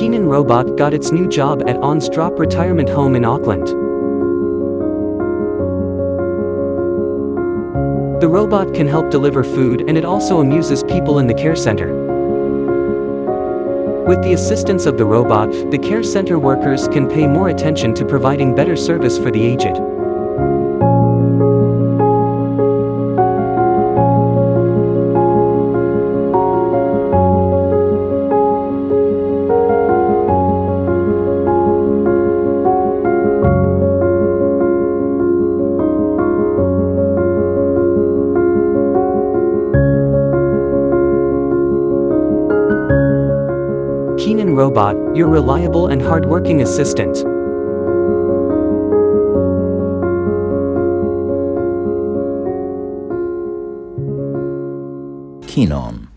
Keenon Robot got its new job at Dorp retirement home in Auckland. The robot can help deliver food, and it also amuses people in the care center. With the assistance of the robot, the care center workers can pay more attention to providing better service for the aged. Keenon Robot, your reliable and hardworking assistant. Keenon.